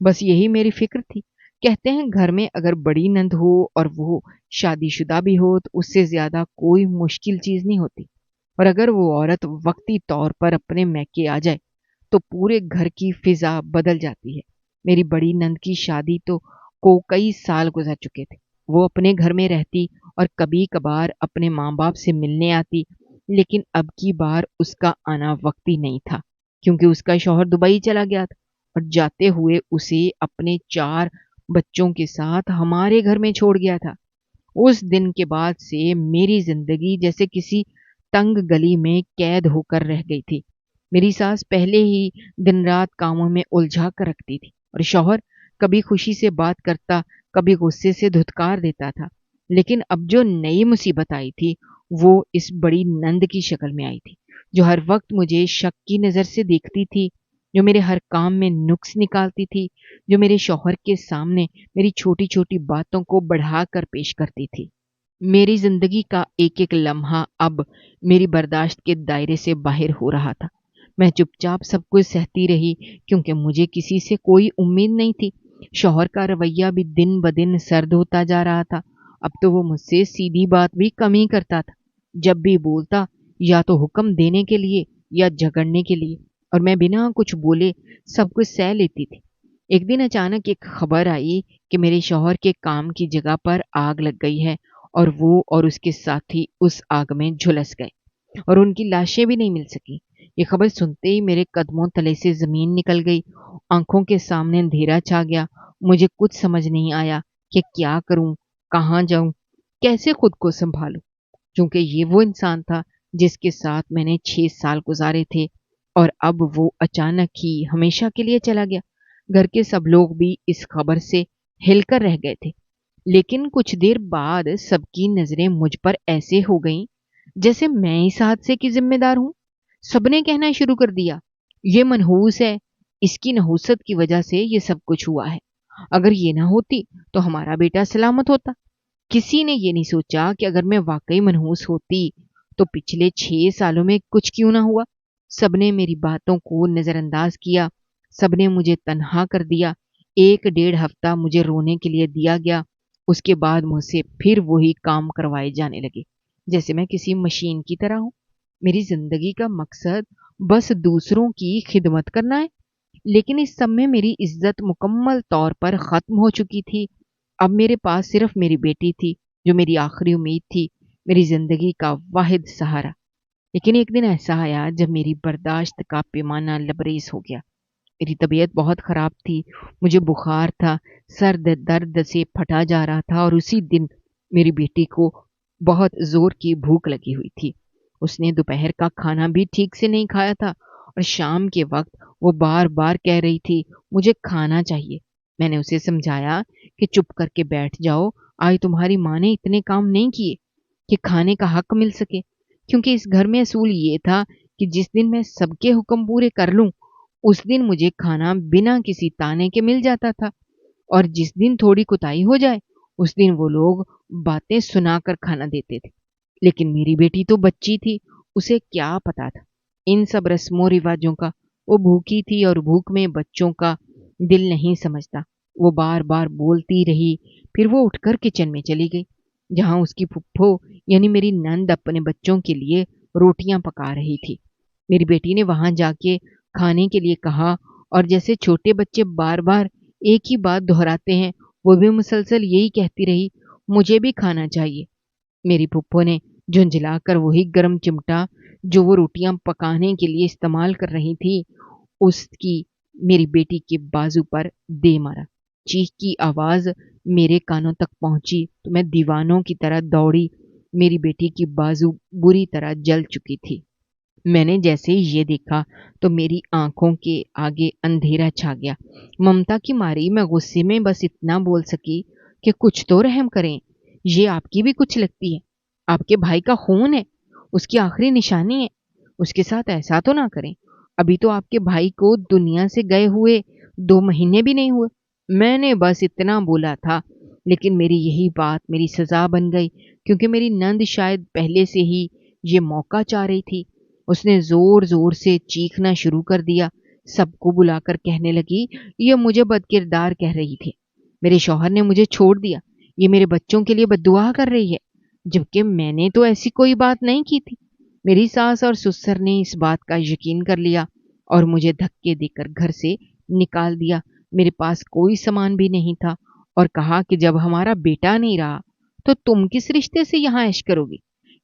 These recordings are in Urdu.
بس یہی میری فکر تھی۔ کہتے ہیں گھر میں اگر بڑی نند ہو اور وہ شادی شدہ بھی ہو تو اس سے زیادہ کوئی مشکل چیز نہیں ہوتی، اور اگر وہ عورت وقتی طور پر اپنے میکے آ جائے تو پورے گھر کی فضا بدل جاتی ہے۔ میری بڑی نند کی شادی کو کئی سال گزر چکے تھے۔ وہ اپنے گھر میں رہتی اور کبھی کبھار اپنے ماں باپ سے ملنے آتی، لیکن اب کی بار اس کا آنا وقتی نہیں تھا، کیونکہ اس کا شوہر دبئی چلا گیا تھا اور جاتے ہوئے اسے اپنے 4 بچوں کے ساتھ ہمارے گھر میں چھوڑ گیا تھا۔ اس دن کے بعد سے میری زندگی جیسے کسی تنگ گلی میں قید ہو کر رہ گئی تھی۔ میری ساس پہلے ہی دن رات کاموں میں الجھا کر رکھتی تھی، اور شوہر کبھی خوشی سے بات کرتا، کبھی غصے سے دھتکار دیتا تھا۔ لیکن اب جو نئی مصیبت آئی تھی وہ اس بڑی نند کی شکل میں آئی تھی، جو ہر وقت مجھے شک کی نظر سے دیکھتی تھی، جو میرے ہر کام میں نقص نکالتی تھی، جو میرے شوہر کے سامنے میری چھوٹی چھوٹی باتوں کو بڑھا کر پیش کرتی تھی۔ میری زندگی کا ایک ایک لمحہ اب میری برداشت کے دائرے سے باہر ہو رہا تھا۔ میں چپ چاپ سب کچھ سہتی رہی، کیونکہ مجھے کسی سے کوئی امید نہیں تھی۔ شوہر کا رویہ بھی دن بدن سرد ہوتا جا رہا تھا۔ اب تو وہ مجھ سے سیدھی بات بھی کم ہی کرتا تھا۔ جب بھی بولتا یا تو حکم دینے کے لیے یا جھگڑنے کے لیے، اور میں بنا کچھ بولے سب کچھ سہ لیتی تھی۔ ایک دن اچانک ایک خبر آئی کہ میرے شوہر کے کام کی جگہ پر آگ لگ گئی ہے، اور وہ اور اس کے ساتھی اس آگ میں جھلس گئے اور ان کی لاشیں بھی نہیں مل سکی۔ یہ خبر سنتے ہی میرے قدموں تلے سے زمین نکل گئی، آنکھوں کے سامنے اندھیرا چھا گیا۔ مجھے کچھ سمجھ نہیں آیا کہ کیا کروں، کہاں جاؤں، کیسے خود کو سنبھالوں، کیونکہ یہ وہ انسان تھا جس کے ساتھ میں نے 6 سال گزارے تھے، اور اب وہ اچانک ہی ہمیشہ کے لیے چلا گیا۔ گھر کے سب لوگ بھی اس خبر سے ہل کر رہ گئے تھے، لیکن کچھ دیر بعد سب کی نظریں مجھ پر ایسے ہو گئیں جیسے میں اس حادثے کی ذمہ دار ہوں۔ سب نے کہنا شروع کر دیا، یہ منحوس ہے، اس کی نحوست کی وجہ سے یہ سب کچھ ہوا ہے۔ اگر یہ نہ ہوتی تو ہمارا بیٹا سلامت ہوتا۔ کسی نے یہ نہیں سوچا کہ اگر میں واقعی منحوس ہوتی تو پچھلے 6 سالوں میں کچھ کیوں نہ ہوا۔ سب نے میری باتوں کو نظر انداز کیا، سب نے مجھے تنہا کر دیا۔ 1 ڈیڑھ ہفتہ مجھے رونے کے لیے دیا گیا، اس کے بعد مجھ سے پھر وہی کام کروائے جانے لگے جیسے میں کسی مشین کی طرح ہوں۔ میری زندگی کا مقصد بس دوسروں کی خدمت کرنا ہے، لیکن اس سب میں میری عزت مکمل طور پر ختم ہو چکی تھی۔ اب میرے پاس صرف میری بیٹی تھی، جو میری آخری امید تھی، میری زندگی کا واحد سہارا۔ لیکن ایک دن ایسا آیا جب میری برداشت کا پیمانہ لبریز ہو گیا۔ میری طبیعت بہت خراب تھی، مجھے بخار تھا، سر درد سے پھٹا جا رہا تھا، اور اسی دن میری بیٹی کو بہت زور کی بھوک لگی ہوئی تھی۔ اس نے دوپہر کا کھانا بھی ٹھیک سے نہیں کھایا تھا، اور شام کے وقت وہ بار بار کہہ رہی تھی مجھے کھانا چاہیے۔ میں نے اسے سمجھایا کہ چپ کر کے بیٹھ جاؤ، آج تمہاری ماں نے اتنے کام نہیں کیے کہ کھانے کا حق مل سکے، کیونکہ اس گھر میں اصول یہ تھا کہ جس دن میں سب کے حکم پورے کر لوں اس دن مجھے کھانا بنا کسی تانے کے مل جاتا تھا، اور جس دن تھوڑی کوتاہی ہو جائے اس دن وہ لوگ باتیں سنا کر کھانا دیتے تھے۔ لیکن میری بیٹی تو بچی تھی، اسے کیا پتا تھا ان سب رسم و رواجوں کا۔ وہ بھوکی تھی، اور بھوک میں بچوں کا دل نہیں سمجھتا۔ وہ بار بار بولتی رہی، پھر وہ اٹھ کر کچن میں چلی گئی، جہاں اس کی پھپھو یعنی میری نند اپنے بچوں کے لیے روٹیاں پکا رہی تھی۔ میری بیٹی نے وہاں جا کے کھانے کے لیے کہا، اور جیسے چھوٹے بچے بار بار ایک ہی بات دہراتے ہیں، وہ بھی مسلسل یہی کہتی رہی، مجھے بھی کھانا چاہیے۔ میری پھپھو نے جھنجھلا کر وہی گرم چمٹا جو وہ روٹیاں پکانے کے لیے استعمال کر رہی تھی، اس کی میری بیٹی کے بازو پر دے مارا۔ چیخ کی آواز میرے کانوں تک پہنچی تو میں دیوانوں کی طرح دوڑی۔ میری بیٹی کی بازو بری طرح جل چکی تھی۔ میں نے جیسے ہی یہ دیکھا تو میری آنکھوں کے آگے اندھیرا چھا گیا۔ ممتا کی ماری میں غصے میں بس اتنا بول سکی کہ کچھ تو رحم کریں، یہ آپ کی بھی کچھ لگتی ہے، آپ کے بھائی کا خون ہے، اس کی آخری نشانی ہے، اس کے ساتھ ایسا تو نہ کریں۔ ابھی تو آپ کے بھائی کو دنیا سے گئے ہوئے 2 مہینے بھی نہیں ہوئے۔ میں نے بس اتنا بولا تھا، لیکن میری یہی بات میری سزا بن گئی، کیونکہ میری نند شاید پہلے سے ہی یہ موقع چاہ رہی تھی۔ اس نے زور زور سے چیخنا شروع کر دیا، سب کو بلا کر کہنے لگی یہ مجھے بدکردار کہہ رہی تھی، میرے شوہر نے مجھے چھوڑ دیا، یہ میرے بچوں کے لیے بددعا کر رہی ہے، جبکہ میں نے تو ایسی کوئی بات نہیں کی تھی۔ میری ساس اور سسر نے اس بات کا یقین کر لیا اور مجھے دھکے دے کر گھر سے نکال دیا۔ میرے پاس کوئی سامان بھی نہیں تھا اور کہا کہ جب ہمارا بیٹا نہیں رہا تو تم کس رشتے سے یہاں عیش کرو گی؟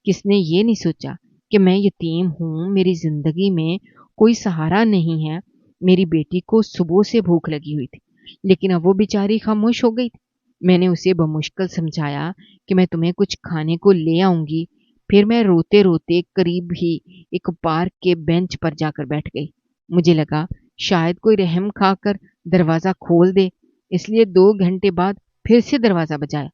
کس نے یہ نہیں سوچا کہ میں یتیم ہوں، میری زندگی میں کوئی سہارا نہیں ہے۔ میری بیٹی کو صبح سے بھوک لگی ہوئی تھی، لیکن اب وہ بیچاری خاموش ہو گئی تھی۔ میں نے اسے بمشکل سمجھایا کہ میں تمہیں کچھ کھانے کو لے آؤں گی، پھر میں روتے روتے قریب ہی ایک پارک کے بینچ پر جا کر بیٹھ گئی۔ مجھے لگا شاید کوئی رحم کھا کر دروازہ کھول دے، اس لیے 2 گھنٹے بعد پھر سے دروازہ بجایا،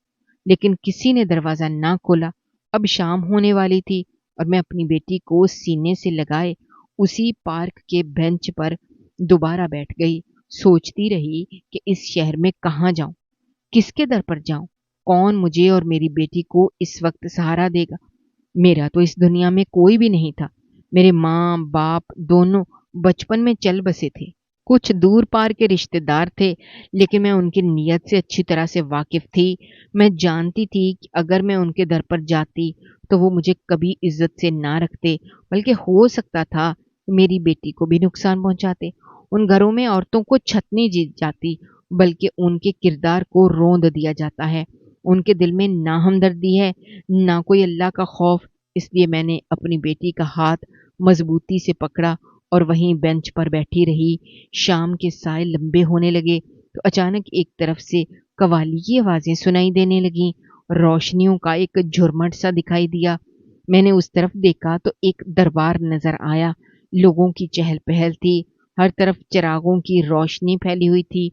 لیکن کسی نے دروازہ نہ کھولا۔ اب شام ہونے والی تھی اور میں اپنی بیٹی کو سینے سے لگائے اسی پارک کے بینچ پر دوبارہ بیٹھ گئی، سوچتی رہی کہ اس شہر میں کہاں جاؤں، کس کے در پر جاؤں، کون مجھے اور میری بیٹی کو اس وقت سہارا دے گا۔ میرا تو اس دنیا میں کوئی بھی نہیں تھا، میرے ماں باپ دونوں بچپن میں چل بسے تھے، کچھ دور پار کے رشتے دار تھے، لیکن میں ان کی نیت سے اچھی طرح سے واقف تھی۔ میں جانتی تھی کہ اگر میں ان کے در پر جاتی تو وہ مجھے کبھی عزت سے نہ رکھتے، بلکہ ہو سکتا تھا میری بیٹی کو بھی نقصان پہنچاتے۔ ان گھروں میں عورتوں کو چھت نہیں جیت جاتی، بلکہ ان کے کردار کو روند دیا جاتا ہے۔ ان کے دل میں نہ ہمدردی ہے نہ کوئی اللہ کا خوف۔ اس لیے میں نے اپنی بیٹی کا ہاتھ مضبوطی سے پکڑا اور وہیں بینچ پر بیٹھی رہی۔ شام کے سائے لمبے ہونے لگے تو اچانک ایک طرف سے قوالی کی آوازیں سنائی دینے لگیں، روشنیوں کا ایک جھرمٹ سا دکھائی دیا۔ میں نے اس طرف دیکھا تو ایک دربار نظر آیا، لوگوں کی چہل پہل تھی، ہر طرف چراغوں کی روشنی پھیلی ہوئی تھی۔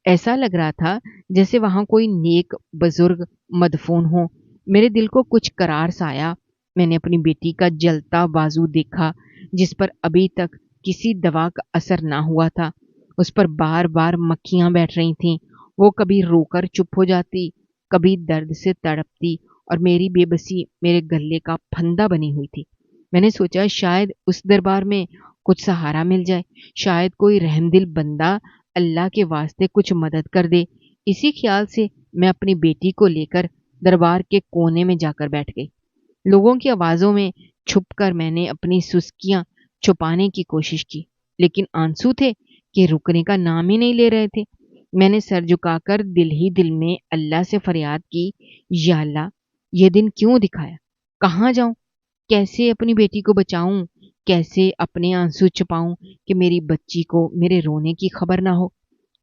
ایسا لگ رہا تھا جیسے وہاں کوئی نیک بزرگ مدفون ہو۔ میرے دل کو کچھ قرار سا آیا۔ میں نے اپنی بیٹی کا جلتا بازو دیکھا جس پر ابھی تک کسی دوا کا اثر نہ ہوا تھا۔ اس پر بار بار مکھیاں بیٹھ رہی تھیں۔ وہ کبھی رو کر چپ ہو جاتی، کبھی درد سے تڑپتی اور میری بے بسی میرے گلے کا پھندا بنی ہوئی تھی۔ میں نے سوچا شاید اس دربار میں کچھ سہارا مل جائے، شاید کوئی رحم دل بندہ اللہ کے واسطے کچھ مدد کر دے۔ اسی خیال سے میں اپنی بیٹی کو لے کر دربار کے کونے میں جا کر بیٹھ گئی۔ لوگوں کی آوازوں میں چھپ کر میں نے اپنی سستیاں چھپانے کی کوشش کی، لیکن آنسو تھے کہ رکنے کا نام ہی نہیں لے رہے تھے۔ میں نے سر جھکا کر دل ہی دل میں اللہ سے فریاد کی، یا اللہ یہ دن کیوں دکھایا؟ کہاں جاؤں؟ کیسے اپنی بیٹی کو بچاؤں؟ کیسے اپنے آنسو چھپاؤں کہ میری بچی کو میرے رونے کی خبر نہ ہو؟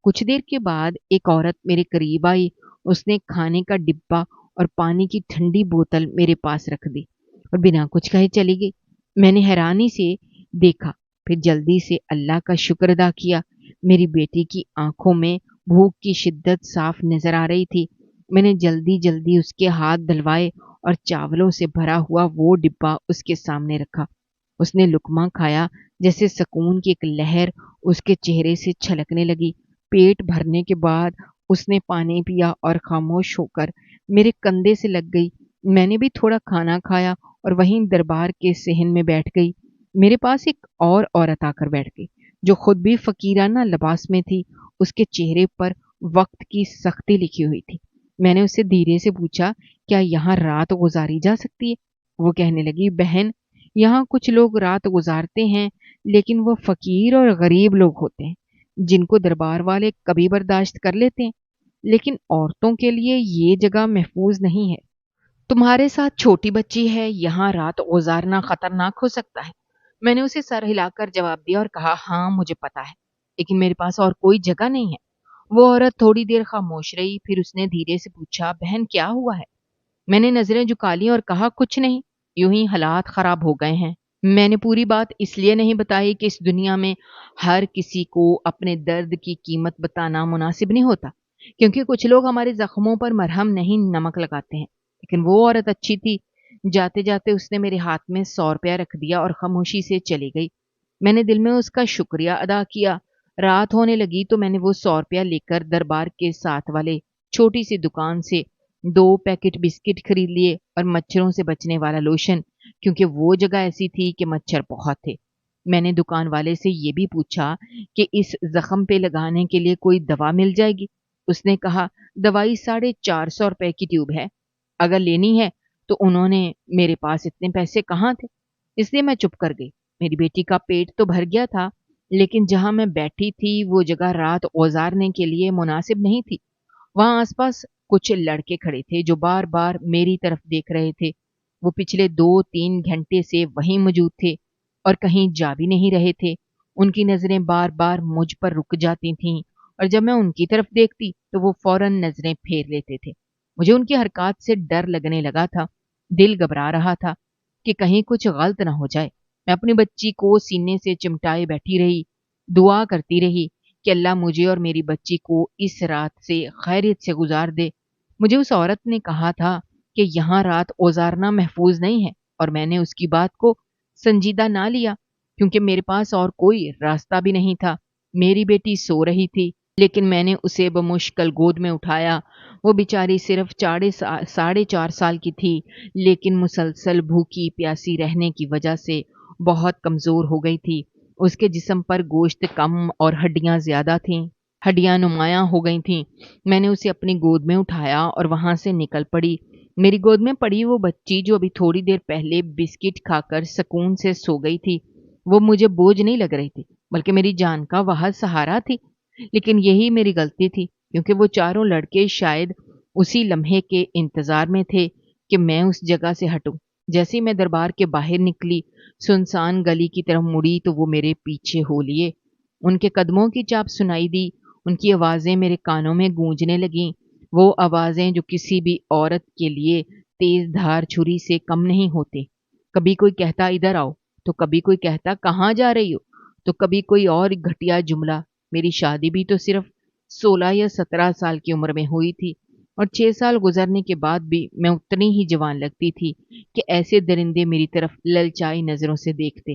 کچھ دیر کے بعد ایک عورت میرے قریب آئی۔ اس نے کھانے کا ڈبہ اور پانی کی ٹھنڈی بوتل میرے پاس رکھ دی اور بنا کچھ کہے چلی گئی۔ میں نے حیرانی سے دیکھا، پھر جلدی سے اللہ کا شکر ادا کیا۔ میری بیٹی کی آنکھوں میں بھوک کی شدت صاف نظر آ رہی تھی۔ میں نے جلدی جلدی اس کے ہاتھ دھلوائے اور چاولوں سے بھرا ہوا وہ ڈبہ اس کے سامنے رکھا۔ اس نے لقمہ کھایا، جیسے سکون کی ایک لہر اس کے چہرے سے چھلکنے لگی۔ پیٹ بھرنے کے بعد اس نے پانی پیا اور خاموش ہو کر میرے کندھے سے لگ گئی۔ میں نے بھی تھوڑا کھانا کھایا اور وہیں دربار کے صحن میں بیٹھ گئی۔ میرے پاس ایک اور عورت آ کر بیٹھ گئی جو خود بھی فقیرانہ لباس میں تھی۔ اس کے چہرے پر وقت کی سختی لکھی ہوئی تھی۔ میں نے اسے دھیرے سے پوچھا، کیا یہاں رات گزاری جا سکتی ہے؟ وہ کہنے لگی، بہن یہاں کچھ لوگ رات گزارتے ہیں، لیکن وہ فقیر اور غریب لوگ ہوتے ہیں جن کو دربار والے کبھی برداشت کر لیتے ہیں، لیکن عورتوں کے لیے یہ جگہ محفوظ نہیں ہے۔ تمہارے ساتھ چھوٹی بچی ہے، یہاں رات گزارنا خطرناک ہو سکتا ہے۔ میں نے اسے سر ہلا کر جواب دیا اور کہا، ہاں مجھے پتا ہے، لیکن میرے پاس اور کوئی جگہ نہیں ہے۔ وہ عورت تھوڑی دیر خاموش رہی، پھر اس نے دھیرے سے پوچھا، بہن کیا ہوا ہے؟ میں نے نظریں جھکا لی اور کہا، کچھ نہیں، یوں ہی حالات خراب ہو گئے ہیں۔ میں نے پوری بات اس لیے نہیں بتائی کہ اس دنیا میں ہر کسی کو اپنے درد کی قیمت بتانا مناسب نہیں ہوتا، کیونکہ کچھ لوگ ہمارے زخموں پر مرہم نہیں نمک لگاتے ہیں۔ لیکن وہ عورت اچھی تھی۔ جاتے جاتے اس نے میرے ہاتھ میں 100 روپیہ رکھ دیا اور خاموشی سے چلی گئی۔ میں نے دل میں اس کا شکریہ ادا کیا۔ رات ہونے لگی تو میں نے وہ 100 روپیہ لے کر دربار کے ساتھ والے چھوٹی سی دکان سے 2 پیکٹ بسکٹ خرید لیے اور مچھروں سے بچنے والا لوشن، کیونکہ وہ جگہ ایسی تھی کہ مچھر بہت تھے۔ میں نے دکان والے سے یہ بھی پوچھا کہ اس زخم پہ لگانے کے لیے کوئی دوا مل جائے گی؟ اس نے کہا دوائی 450 کی ٹیوب ہے، اگر لینی ہے تو انہوں نے میرے پاس اتنے پیسے کہاں تھے، اس لیے میں چپ کر گئی۔ میری بیٹی کا پیٹ تو بھر گیا تھا، لیکن جہاں میں بیٹھی تھی وہ جگہ رات گزارنے کے لیے مناسب نہیں تھی۔ وہاں آس پاس کچھ لڑکے کھڑے تھے جو بار بار میری طرف دیکھ رہے تھے۔ وہ پچھلے 2-3 گھنٹے سے وہیں موجود تھے اور کہیں جا بھی نہیں رہے تھے۔ ان کی نظریں بار بار مجھ پر رک جاتی تھیں اور جب میں ان کی طرف دیکھتی تو وہ فوراً نظریں پھیر لیتے تھے۔ مجھے ان کی حرکات سے ڈر لگنے لگا تھا، دل گھبرا رہا تھا کہ کہیں کچھ غلط نہ ہو جائے۔ میں اپنی بچی کو سینے سے چمٹائے بیٹھی رہی، دعا کرتی رہی کہ اللہ مجھے اور میری بچی کو اس رات سے خیریت سے گزار دے۔ مجھے اس عورت نے کہا تھا کہ یہاں رات گزارنا محفوظ نہیں ہے، اور میں نے اس کی بات کو سنجیدہ نہ لیا کیونکہ میرے پاس اور کوئی راستہ بھی نہیں تھا۔ میری بیٹی سو رہی تھی لیکن میں نے اسے بمشکل گود میں اٹھایا۔ وہ بیچاری صرف 4.5 سال کی تھی، لیکن مسلسل بھوکی پیاسی رہنے کی وجہ سے بہت کمزور ہو گئی تھی۔ اس کے جسم پر گوشت کم اور ہڈیاں زیادہ تھیں، ہڈیاں نمایاں ہو گئی تھیں۔ میں نے اسے اپنی گود میں اٹھایا اور وہاں سے نکل پڑی۔ میری گود میں پڑی وہ بچی جو ابھی تھوڑی دیر پہلے بسکٹ کھا کر سکون سے سو گئی تھی، وہ مجھے بوجھ نہیں لگ رہی تھی بلکہ میری جان کا واحد سہارا تھی۔ لیکن یہی میری غلطی تھی کیونکہ وہ چاروں لڑکے شاید اسی لمحے کے انتظار میں تھے کہ میں اس جگہ سے ہٹوں۔ جیسے میں دربار کے باہر نکلی، سنسان گلی کی طرف مڑی تو وہ میرے پیچھے ہو لیے۔ ان کے قدموں کی چاپ سنائی دی، ان کی آوازیں میرے کانوں میں گونجنے لگیں، وہ آوازیں جو کسی بھی عورت کے لیے تیز دھار چھری سے کم نہیں ہوتے۔ کبھی کوئی کہتا ادھر آؤ، تو کبھی کوئی کہتا کہاں جا رہی ہو، تو کبھی کوئی اور گھٹیا جملہ۔ میری شادی بھی تو صرف 16 یا 17 سال کی عمر میں ہوئی تھی، اور 6 سال گزرنے کے بعد بھی میں اتنی ہی جوان لگتی تھی کہ ایسے درندے میری طرف للچائی نظروں سے دیکھتے۔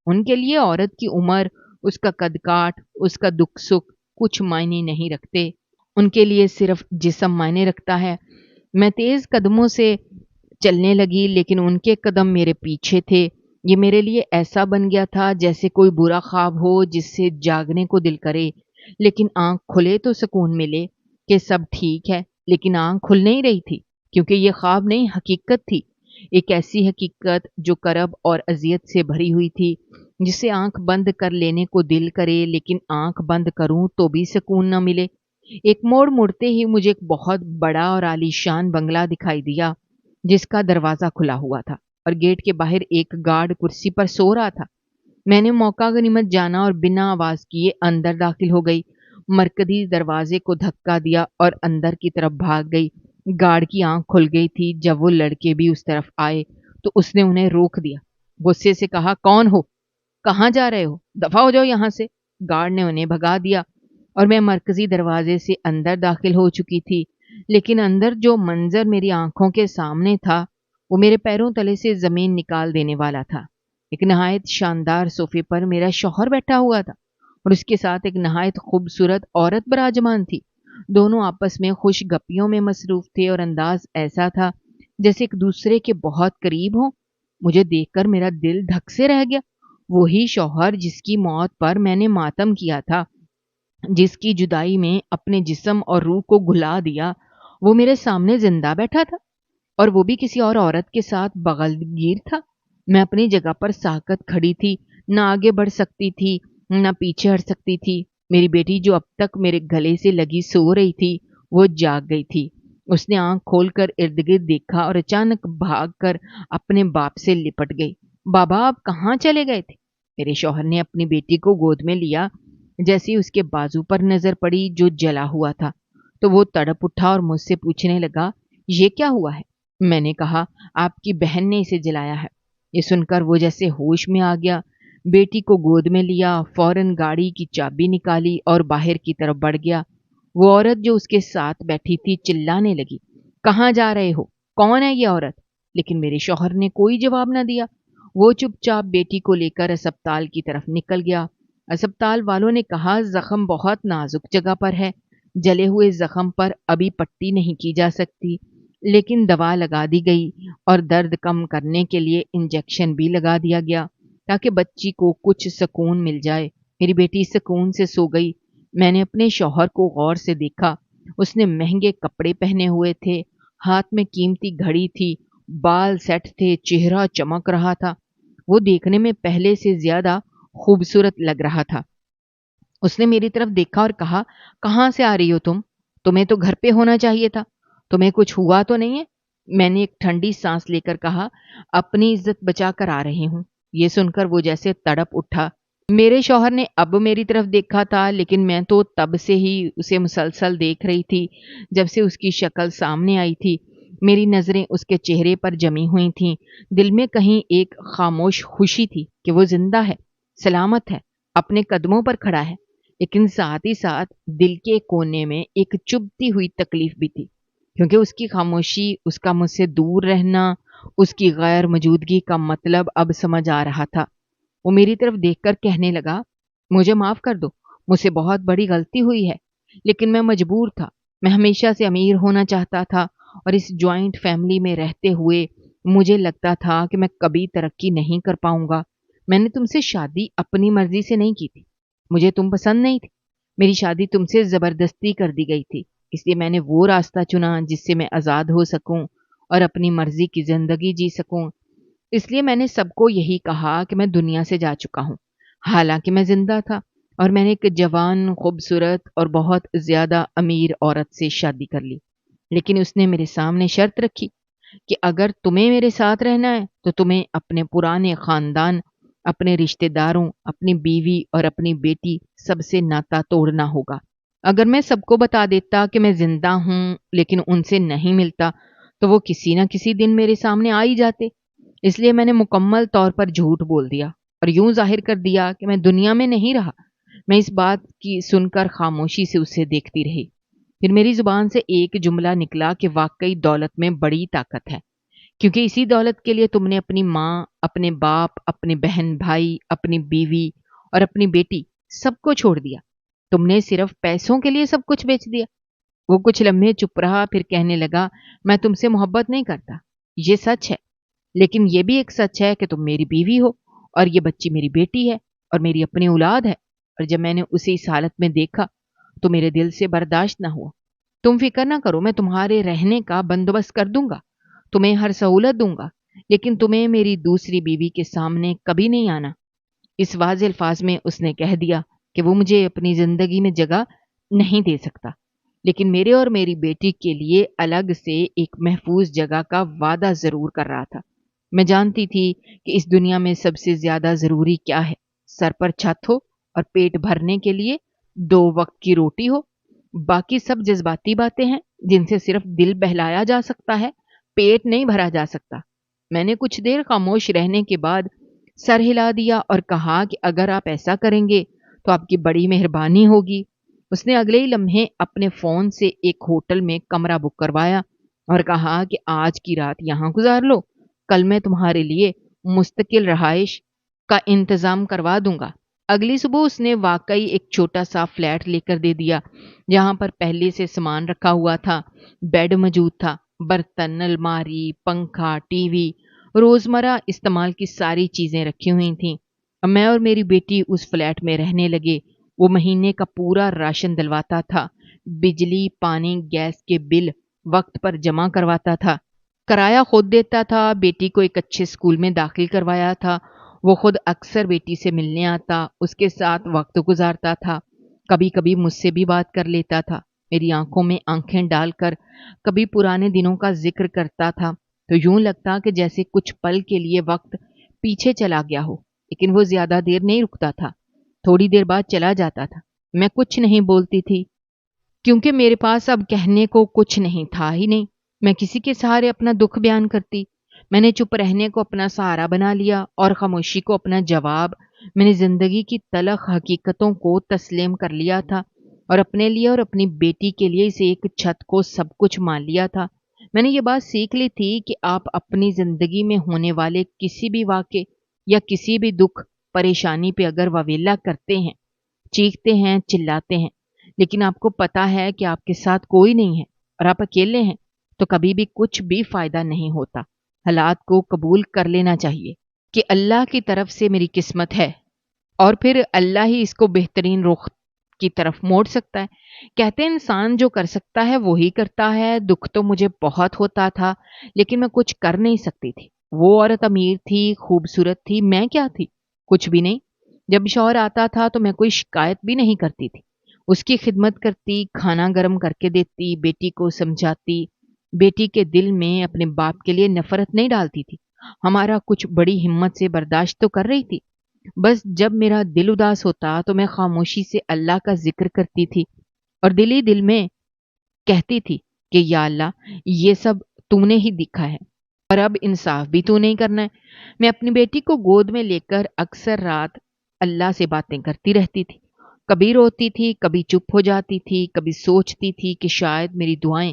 ان کے لیے عورت کی عمر، اس کا قد کاٹ، اس کا دکھ سکھ کچھ معنی نہیں رکھتے، ان کے لیے صرف جسم معنی رکھتا ہے۔ میں تیز قدموں سے چلنے لگی لیکن ان کے قدم میرے پیچھے تھے۔ یہ میرے لیے ایسا بن گیا تھا جیسے کوئی برا خواب ہو جس سے جاگنے کو دل کرے، لیکن آنکھ کھلے تو سکون ملے کہ سب ٹھیک ہے، لیکن آنکھ کھل نہیں رہی تھی کیونکہ یہ خواب نہیں، حقیقت تھی۔ ایک ایسی حقیقت جو کرب اور اذیت سے بھری ہوئی تھی، جسے آنکھ بند کر لینے کو دل کرے لیکن آنکھ بند کروں تو بھی سکون نہ ملے۔ ایک موڑ مڑتے ہی مجھے ایک بہت بڑا اور عالیشان بنگلہ دکھائی دیا جس کا دروازہ کھلا ہوا تھا اور گیٹ کے باہر ایک گارڈ کرسی پر سو رہا تھا۔ میں نے موقع غنیمت جانا اور بنا آواز کیے اندر داخل ہو گئی، مرکزی دروازے کو دھکا دیا اور اندر کی طرف بھاگ گئی۔ گارڈ کی آنکھ کھل گئی تھی جب وہ لڑکے بھی اس طرف آئے تو اس نے انہیں روک دیا، غصے سے کہا کون ہو، کہاں جا رہے ہو، دفع ہو جاؤ یہاں سے۔ گارڈ نے انہیں بھگا دیا اور میں مرکزی دروازے سے اندر داخل ہو چکی تھی، لیکن اندر جو منظر میری آنکھوں کے سامنے تھا وہ میرے پیروں تلے سے زمین نکال دینے والا تھا۔ ایک نہایت شاندار صوفے پر میرا شوہر بیٹھا ہوا تھا اور اس کے ساتھ ایک نہایت خوبصورت عورت براجمان تھی۔ دونوں آپس میں خوش گپیوں میں مصروف تھے اور انداز ایسا تھا جیسے ایک دوسرے کے بہت قریب ہوں۔ مجھے دیکھ کر میرا دل دھک سے رہ گیا۔ وہی شوہر جس کی موت پر میں نے ماتم کیا تھا، جس کی جدائی میں اپنے جسم اور روح کو گھلا دیا، وہ میرے سامنے زندہ بیٹھا تھا، اور وہ بھی کسی اور عورت کے ساتھ بغل گیر تھا۔ میں اپنی جگہ پر ساکت کھڑی تھی، نہ آگے بڑھ سکتی تھی نہ پیچھے ہٹ سکتی تھی۔ میری بیٹی جو اب تک میرے گلے سے لگی سو رہی تھی وہ جاگ گئی تھی۔ اس نے آنکھ کھول کر ارد گرد دیکھا اور اچانک بھاگ کر اپنے باپ سے لپٹ گئی۔ بابا آپ کہاں چلے گئے تھے؟ میرے شوہر نے اپنی بیٹی کو گود میں لیا۔ جیسے اس کے بازو پر نظر پڑی جو جلا ہوا تھا تو وہ تڑپ اٹھا اور مجھ سے پوچھنے لگا یہ کیا ہوا ہے؟ میں نے کہا آپ کی بہن نے اسے جلایا ہے۔ یہ سن کر وہ جیسے ہوش میں آ گیا، بیٹی کو گود میں لیا، فوراً گاڑی کی چابی نکالی اور باہر کی طرف بڑھ گیا۔ وہ عورت جو اس کے ساتھ بیٹھی تھی چلانے لگی کہاں جا رہے ہو، کون ہے یہ عورت؟ لیکن میرے شوہر نے کوئی جواب نہ دیا۔ وہ چپ چاپ بیٹی کو لے کر اسپتال کی طرف نکل گیا۔ اسپتال والوں نے کہا زخم بہت نازک جگہ پر ہے، جلے ہوئے زخم پر ابھی پٹی نہیں کی جا سکتی، لیکن دوا لگا دی گئی اور درد کم کرنے کے لیے انجیکشن بھی لگا دیا گیا۔ تاکہ بچی کو کچھ سکون مل جائے۔ میری بیٹی سکون سے سو گئی۔ میں نے اپنے شوہر کو غور سے دیکھا۔ اس نے مہنگے کپڑے پہنے ہوئے تھے، ہاتھ میں قیمتی گھڑی تھی، بال سیٹ تھے، چہرہ چمک رہا تھا۔ وہ دیکھنے میں پہلے سے زیادہ خوبصورت لگ رہا تھا۔ اس نے میری طرف دیکھا اور کہا، کہاں سے آ رہی ہو تم؟ تمہیں تو گھر پہ ہونا چاہیے تھا۔ تمہیں کچھ ہوا تو نہیں ہے؟ میں نے ایک ٹھنڈی سانس لے کر کہا، اپنی عزت بچا کر آ رہی ہوں۔ یہ سن کر وہ جیسے تڑپ اٹھا۔ میرے شوہر نے اب میری طرف دیکھا تھا، لیکن میں تو تب سے ہی اسے مسلسل دیکھ رہی تھی جب سے اس کی شکل سامنے آئی تھی۔ میری نظریں اس کے چہرے پر جمی ہوئی تھیں۔ دل میں کہیں ایک خاموش خوشی تھی کہ وہ زندہ ہے، سلامت ہے، اپنے قدموں پر کھڑا ہے، لیکن ساتھ ہی ساتھ دل کے کونے میں ایک چبھتی ہوئی تکلیف بھی تھی، کیونکہ اس کی خاموشی، اس کا مجھ سے دور رہنا، اس کی غیر موجودگی کا مطلب اب سمجھ آ رہا تھا۔ وہ میری طرف دیکھ کر کہنے لگا، مجھے معاف کر دو، مجھ سے بہت بڑی غلطی ہوئی ہے، لیکن میں مجبور تھا۔ میں ہمیشہ سے امیر ہونا چاہتا تھا، اور اس جوائنٹ فیملی میں رہتے ہوئے مجھے لگتا تھا کہ میں کبھی ترقی نہیں کر پاؤں گا۔ میں نے تم سے شادی اپنی مرضی سے نہیں کی تھی، مجھے تم پسند نہیں تھی، میری شادی تم سے زبردستی کر دی گئی تھی، اس لیے میں نے وہ راستہ چنا جس سے میں آزاد ہو سکوں اور اپنی مرضی کی زندگی جی سکوں۔ اس لیے میں نے سب کو یہی کہا کہ میں دنیا سے جا چکا ہوں، حالانکہ میں زندہ تھا، اور میں نے ایک جوان، خوبصورت اور بہت زیادہ امیر عورت سے شادی کر لی۔ لیکن اس نے میرے سامنے شرط رکھی کہ اگر تمہیں میرے ساتھ رہنا ہے تو تمہیں اپنے پرانے خاندان، اپنے رشتہ داروں، اپنی بیوی اور اپنی بیٹی سب سے ناتا توڑنا ہوگا۔ اگر میں سب کو بتا دیتا کہ میں زندہ ہوں لیکن ان سے نہیں ملتا تو وہ کسی نہ کسی دن میرے سامنے آ ہی جاتے۔ اس لیے میں نے مکمل طور پر جھوٹ بول دیا اور یوں ظاہر کر دیا کہ میں دنیا میں نہیں رہا۔ میں اس بات کی سن کر خاموشی سے اسے دیکھتی رہی۔ پھر میری زبان سے ایک جملہ نکلا کہ واقعی دولت میں بڑی طاقت ہے، کیونکہ اسی دولت کے لیے تم نے اپنی ماں، اپنے باپ، اپنے بہن بھائی، اپنی بیوی اور اپنی بیٹی سب کو چھوڑ دیا۔ تم نے صرف پیسوں کے لیے سب کچھ بیچ دیا۔ وہ کچھ لمحے چپ رہا، پھر کہنے لگا، میں تم سے محبت نہیں کرتا، یہ سچ ہے، لیکن یہ بھی ایک سچ ہے کہ تم میری بیوی ہو، اور یہ بچی میری بیٹی ہے اور میری اپنی اولاد ہے۔ اور جب میں نے اسے اس حالت میں دیکھا تو میرے دل سے برداشت نہ ہوا۔ تم فکر نہ کرو، میں تمہارے رہنے کا بندوبست کر دوں گا، تمہیں ہر سہولت دوں گا، لیکن تمہیں میری دوسری بیوی کے سامنے کبھی نہیں آنا۔ اس واضح الفاظ میں اس نے کہہ دیا کہ وہ مجھے اپنی زندگی میں جگہ نہیں دے سکتا، لیکن میرے اور میری بیٹی کے لیے الگ سے ایک محفوظ جگہ کا وعدہ ضرور کر رہا تھا۔ میں جانتی تھی کہ اس دنیا میں سب سے زیادہ ضروری کیا ہے، سر پر چھت ہو اور پیٹ بھرنے کے لیے 2 وقت کی روٹی ہو۔ باقی سب جذباتی باتیں ہیں جن سے صرف دل بہلایا جا سکتا ہے، پیٹ نہیں بھرا جا سکتا۔ میں نے کچھ دیر خاموش رہنے کے بعد سر ہلا دیا اور کہا کہ اگر آپ ایسا کریں گے تو آپ کی بڑی مہربانی ہوگی۔ اس نے اگلے ہی لمحے اپنے فون سے ایک ہوٹل میں کمرہ بک کروایا اور کہا کہ آج کی رات یہاں گزار لو، کل میں تمہارے لیے مستقل رہائش کا انتظام کروا دوں گا۔ اگلی صبح اس نے واقعی ایک چھوٹا سا فلیٹ لے کر دے دیا، جہاں پر پہلے سے سامان رکھا ہوا تھا، بیڈ موجود تھا، برتن، الماری، پنکھا، ٹی وی، روزمرہ استعمال کی ساری چیزیں رکھی ہوئی تھیں۔ میں اور میری بیٹی اس فلیٹ میں رہنے لگے۔ وہ مہینے کا پورا راشن دلواتا تھا، بجلی، پانی، گیس کے بل وقت پر جمع کرواتا تھا، کرایہ خود دیتا تھا، بیٹی کو ایک اچھے اسکول میں داخل کروایا تھا۔ وہ خود اکثر بیٹی سے ملنے آتا، اس کے ساتھ وقت گزارتا تھا، کبھی کبھی مجھ سے بھی بات کر لیتا تھا، میری آنکھوں میں آنکھیں ڈال کر کبھی پرانے دنوں کا ذکر کرتا تھا، تو یوں لگتا کہ جیسے کچھ پل کے لیے وقت پیچھے چلا گیا ہو، لیکن وہ زیادہ دیر نہیں رکتا تھا، تھوڑی دیر بعد چلا جاتا تھا۔ میں کچھ نہیں بولتی تھی کیونکہ میرے پاس اب کہنے کو کچھ نہیں تھا ہی نہیں۔ میں کسی کے سہارے اپنا دکھ بیان کرتی؟ میں نے چپ رہنے کو اپنا سہارا بنا لیا اور خاموشی کو اپنا جواب۔ میں نے زندگی کی تلخ حقیقتوں کو تسلیم کر لیا تھا اور اپنے لیے اور اپنی بیٹی کے لیے اسے ایک چھت کو سب کچھ مان لیا تھا۔ میں نے یہ بات سیکھ لی تھی کہ آپ اپنی زندگی میں ہونے والے کسی بھی واقعے یا کسی بھی دکھ پریشانی پہ اگر واویلا کرتے ہیں، چیختے ہیں، چلاتے ہیں، لیکن آپ کو پتا ہے کہ آپ کے ساتھ کوئی نہیں ہے اور آپ اکیلے ہیں، تو کبھی بھی کچھ بھی فائدہ نہیں ہوتا۔ حالات کو قبول کر لینا چاہیے۔ کہ اللہ کی طرف سے میری قسمت ہے اور پھر اللہ ہی اس کو بہترین رخ کی طرف موڑ سکتا ہے۔ کہتے ہیں انسان جو کر سکتا ہے وہی کرتا ہے۔ دکھ تو مجھے بہت ہوتا تھا لیکن میں کچھ کر نہیں سکتی تھی۔ وہ عورت امیر تھی، خوبصورت تھی، میں کیا تھی؟ کچھ بھی نہیں۔ جب شوہر آتا تھا تو میں کوئی شکایت بھی نہیں کرتی تھی، اس کی خدمت کرتی، کھانا گرم کر کے دیتی، بیٹی کو سمجھاتی، بیٹی کے دل میں اپنے باپ کے لیے نفرت نہیں ڈالتی تھی، ہمارا کچھ بڑی ہمت سے برداشت تو کر رہی تھی۔ بس جب میرا دل اداس ہوتا تو میں خاموشی سے اللہ کا ذکر کرتی تھی اور دل ہی دل میں کہتی تھی کہ یا اللہ، یہ سب تو نے ہی دکھا ہے اور اب انصاف بھی تو نہیں کرنا ہے۔ میں اپنی بیٹی کو گود میں لے کر اکثر رات اللہ سے باتیں کرتی رہتی تھی، کبھی روتی تھی، کبھی چپ ہو جاتی تھی، کبھی سوچتی تھی کہ شاید میری دعائیں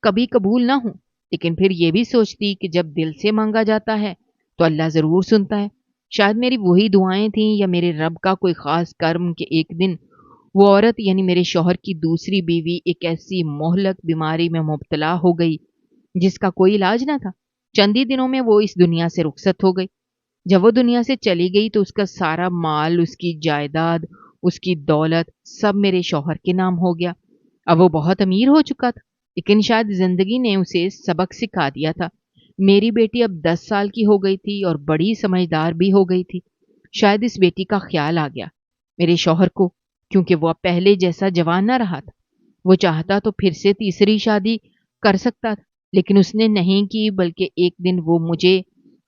کبھی قبول نہ ہوں، لیکن پھر یہ بھی سوچتی کہ جب دل سے مانگا جاتا ہے تو اللہ ضرور سنتا ہے۔ شاید میری وہی دعائیں تھیں یا میرے رب کا کوئی خاص کرم کہ ایک دن وہ عورت یعنی میرے شوہر کی دوسری بیوی ایک ایسی مہلک بیماری میں مبتلا ہو گئی جس کا کوئی علاج نہ تھا۔ چند ہی دنوں میں وہ اس دنیا سے رخصت ہو گئی۔ جب وہ دنیا سے چلی گئی تو اس کا سارا مال، اس کی جائیداد، اس کی دولت سب میرے شوہر کے نام ہو گیا۔ اب وہ بہت امیر ہو چکا تھا لیکن شاید زندگی نے اسے سبق سکھا دیا تھا۔ میری بیٹی اب 10 سال کی ہو گئی تھی اور بڑی سمجھدار بھی ہو گئی تھی۔ شاید اس بیٹی کا خیال آ گیا میرے شوہر کو، کیونکہ وہ اب پہلے جیسا جوان نہ رہا تھا۔ وہ چاہتا تو پھر سے تیسری شادی کر سکتا تھا لیکن اس نے نہیں کی، بلکہ ایک دن وہ مجھے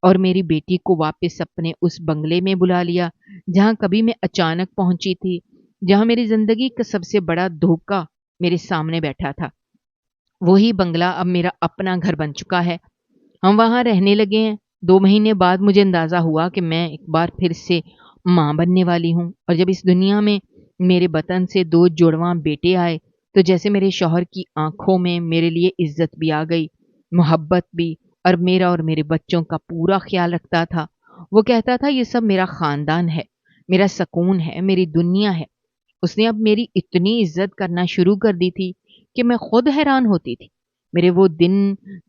اور میری بیٹی کو واپس اپنے اس بنگلے میں بلا لیا جہاں کبھی میں اچانک پہنچی تھی، جہاں میری زندگی کا سب سے بڑا دھوکہ میرے سامنے بیٹھا تھا۔ وہی بنگلہ اب میرا اپنا گھر بن چکا ہے، ہم وہاں رہنے لگے ہیں۔ 2 مہینے بعد مجھے اندازہ ہوا کہ میں ایک بار پھر سے ماں بننے والی ہوں، اور جب اس دنیا میں میرے بطن سے 2 جڑواں بیٹے آئے تو جیسے میرے شوہر کی آنکھوں میں میرے لیے عزت بھی آ گئی، محبت بھی، اور میرا اور میرے بچوں کا پورا خیال رکھتا تھا۔ وہ کہتا تھا یہ سب میرا خاندان ہے، میرا سکون ہے، میری دنیا ہے۔ اس نے اب میری اتنی عزت کرنا شروع کر دی تھی کہ میں خود حیران ہوتی تھی۔ میرے وہ دن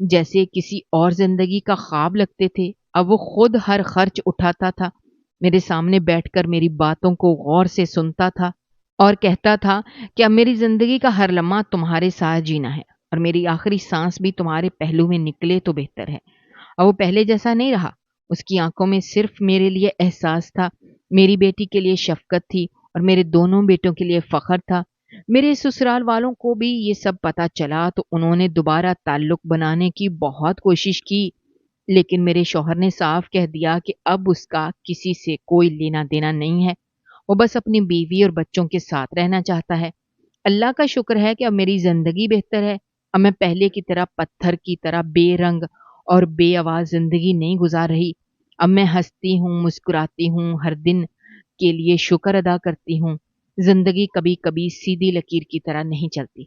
جیسے کسی اور زندگی کا خواب لگتے تھے۔ اب وہ خود ہر خرچ اٹھاتا تھا، میرے سامنے بیٹھ کر میری باتوں کو غور سے سنتا تھا اور کہتا تھا کہ اب میری زندگی کا ہر لمحہ تمہارے ساتھ جینا ہے اور میری آخری سانس بھی تمہارے پہلو میں نکلے تو بہتر ہے۔ اب وہ پہلے جیسا نہیں رہا، اس کی آنکھوں میں صرف میرے لیے احساس تھا، میری بیٹی کے لیے شفقت تھی اور میرے دونوں بیٹوں کے لیے فخر تھا۔ میرے سسرال والوں کو بھی یہ سب پتا چلا تو انہوں نے دوبارہ تعلق بنانے کی بہت کوشش کی، لیکن میرے شوہر نے صاف کہہ دیا کہ اب اس کا کسی سے کوئی لینا دینا نہیں ہے، وہ بس اپنی بیوی اور بچوں کے ساتھ رہنا چاہتا ہے۔ اللہ کا شکر ہے کہ اب میری زندگی بہتر ہے۔ اب میں پہلے کی طرح پتھر کی طرح بے رنگ اور بے آواز زندگی نہیں گزار رہی۔ اب میں ہنستی ہوں، مسکراتی ہوں، ہر دن کے لیے شکر ادا کرتی ہوں۔ زندگی کبھی کبھی سیدھی لکیر کی طرح نہیں چلتی،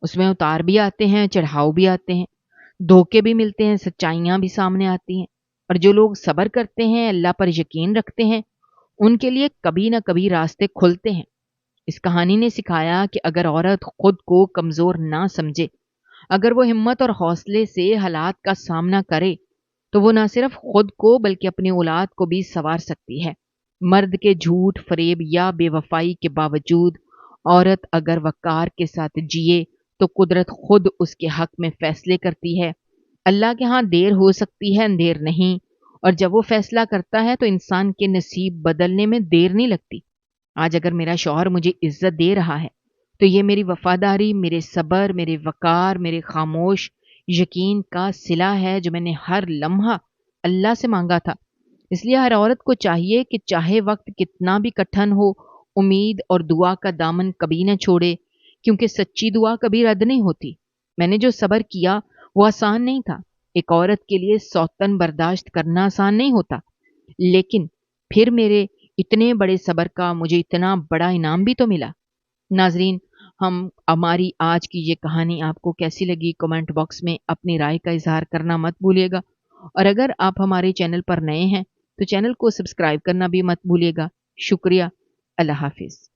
اس میں اتار بھی آتے ہیں، چڑھاؤ بھی آتے ہیں، دھوکے بھی ملتے ہیں، سچائیاں بھی سامنے آتی ہیں، اور جو لوگ صبر کرتے ہیں، اللہ پر یقین رکھتے ہیں، ان کے لیے کبھی نہ کبھی راستے کھلتے ہیں۔ اس کہانی نے سکھایا کہ اگر عورت خود کو کمزور نہ سمجھے، اگر وہ ہمت اور حوصلے سے حالات کا سامنا کرے تو وہ نہ صرف خود کو بلکہ اپنی اولاد کو بھی سنوار سکتی ہے۔ مرد کے جھوٹ، فریب یا بے وفائی کے باوجود عورت اگر وقار کے ساتھ جیے تو قدرت خود اس کے حق میں فیصلے کرتی ہے۔ اللہ کے ہاں دیر ہو سکتی ہے، اندھیر نہیں، اور جب وہ فیصلہ کرتا ہے تو انسان کے نصیب بدلنے میں دیر نہیں لگتی۔ آج اگر میرا شوہر مجھے عزت دے رہا ہے تو یہ میری وفاداری، میرے صبر، میرے وقار، میرے خاموش یقین کا صلہ ہے جو میں نے ہر لمحہ اللہ سے مانگا تھا۔ اس لیے ہر عورت کو چاہیے کہ چاہے وقت کتنا بھی کٹھن ہو، امید اور دعا کا دامن کبھی نہ چھوڑے، کیونکہ سچی دعا کبھی رد نہیں ہوتی۔ میں نے جو صبر کیا وہ آسان نہیں تھا، ایک عورت کے لیے سوتن برداشت کرنا آسان نہیں ہوتا، لیکن پھر میرے اتنے بڑے صبر کا مجھے اتنا بڑا انعام بھی تو ملا۔ ناظرین، ہماری آج کی یہ کہانی آپ کو کیسی لگی کمنٹ باکس میں اپنی رائے کا اظہار کرنا مت بھولیے گا، اور اگر آپ ہمارے چینل پر نئے ہیں تو چینل کو سبسکرائب کرنا بھی مت بھولیے گا۔ شکریہ، اللہ حافظ۔